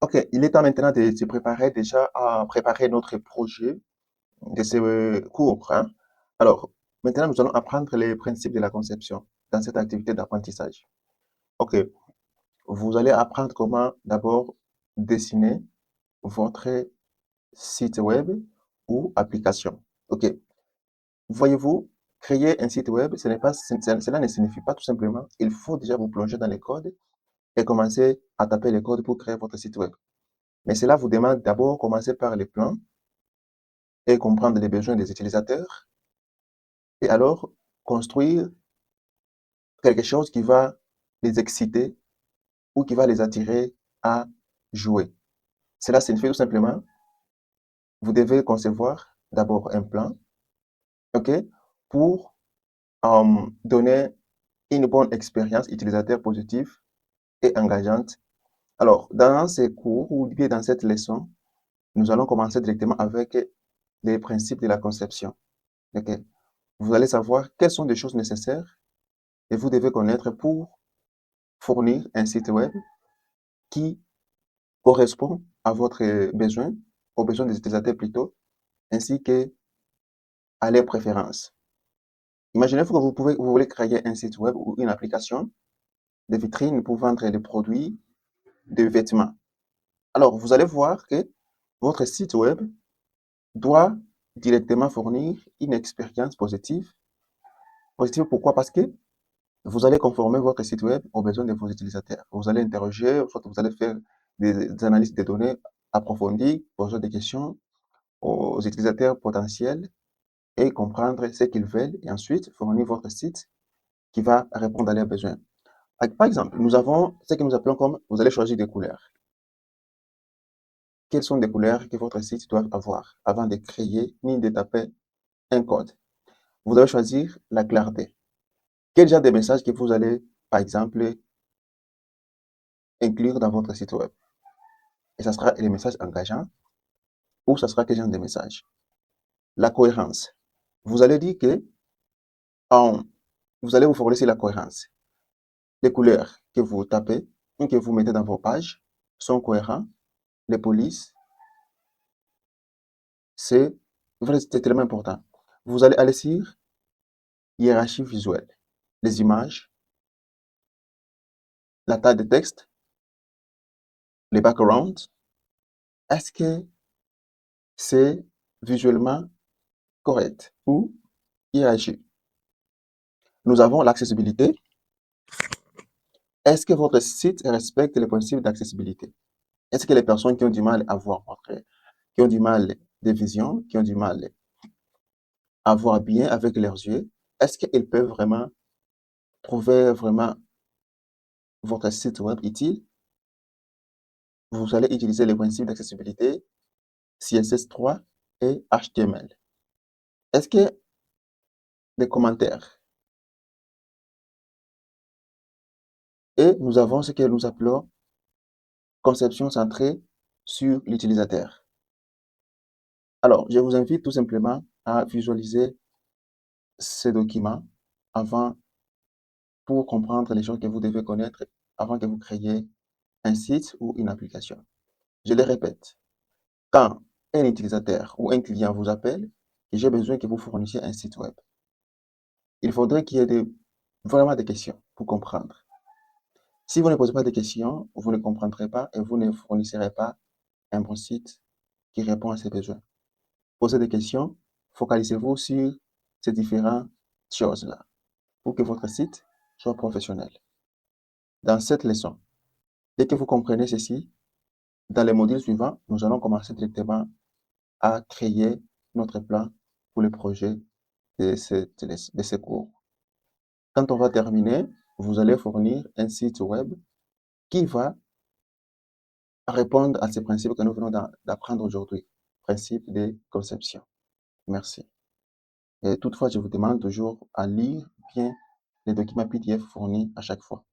OK, il est temps maintenant de se préparer déjà à préparer notre projet de ce cours, hein. Alors, maintenant, nous allons apprendre les principes de la conception dans cette activité d'apprentissage. OK, vous allez apprendre comment d'abord dessiner votre site web ou application. OK, voyez-vous, créer un site web, cela ne signifie pas tout simplement, il faut déjà vous plonger dans les codes et commencer à taper les codes pour créer votre site web. Mais cela vous demande d'abord commencer par les plans et comprendre les besoins des utilisateurs et alors construire quelque chose qui va les exciter ou qui va les attirer à jouer. Cela signifie tout simplement, vous devez concevoir d'abord un plan, OK, pour donner une bonne expérience utilisateur positive et engageante. Alors, dans ces cours ou bien dans cette leçon, nous allons commencer directement avec les principes de la conception. OK. Vous allez savoir quelles sont les choses nécessaires et vous devez connaître pour fournir un site web qui correspond à votre besoin, aux besoins des utilisateurs plutôt, ainsi que à leurs préférences. Imaginez-vous que vous voulez créer un site web ou une application de vitrine pour vendre des produits de vêtements. Alors, vous allez voir que votre site web doit directement fournir une expérience positive. Positive pourquoi? Parce que vous allez conformer votre site web aux besoins de vos utilisateurs. Vous allez interroger, soit vous allez faire des analyses de données approfondies, poser des questions aux utilisateurs potentiels et comprendre ce qu'ils veulent et ensuite fournir votre site qui va répondre à leurs besoins. Par exemple, nous avons ce que nous appelons comme vous allez choisir des couleurs. Quelles sont les couleurs que votre site doit avoir avant de créer ni de taper un code? Vous allez choisir la clarté. Quel genre de message que vous allez, par exemple, inclure dans votre site web? Et ça sera les messages engageants ou ça sera quel genre de message? La cohérence. Vous allez dire que en, vous allez vous fournir la cohérence. Les couleurs que vous tapez ou que vous mettez dans vos pages sont cohérents. Les polices, c'est c'est tellement important. Vous allez aller sur hiérarchie visuelle, les images, la taille de texte, les backgrounds. Est-ce que c'est visuellement correct ou hiérarchie? Nous avons l'accessibilité. Est-ce que votre site respecte les principes d'accessibilité? Est-ce que les personnes qui ont du mal à voir qui ont du mal de vision, qui ont du mal à voir bien avec leurs yeux, est-ce qu'ils peuvent vraiment trouver vraiment votre site web utile? Vous allez utiliser les principes d'accessibilité CSS3 et HTML. Est-ce que des commentaires? Et nous avons ce que nous appelons conception centrée sur l'utilisateur. Alors, je vous invite tout simplement à visualiser ces documents avant pour comprendre les choses que vous devez connaître avant que vous créiez un site ou une application. Je le répète, quand un utilisateur ou un client vous appelle et j'ai besoin que vous fournissiez un site web, il faudrait qu'il y ait vraiment des questions pour comprendre. Si vous ne posez pas de questions, vous ne comprendrez pas et vous ne fournirez pas un bon site qui répond à ses besoins. Posez des questions, focalisez-vous sur ces différentes choses-là pour que votre site soit professionnel. Dans cette leçon, dès que vous comprenez ceci, dans les modules suivants, nous allons commencer directement à créer notre plan pour le projet de ce cours. Quand on va terminer, vous allez fournir un site web qui va répondre à ces principes que nous venons d'apprendre aujourd'hui, principes de conception. Merci. Et toutefois, je vous demande toujours à lire bien les documents PDF fournis à chaque fois.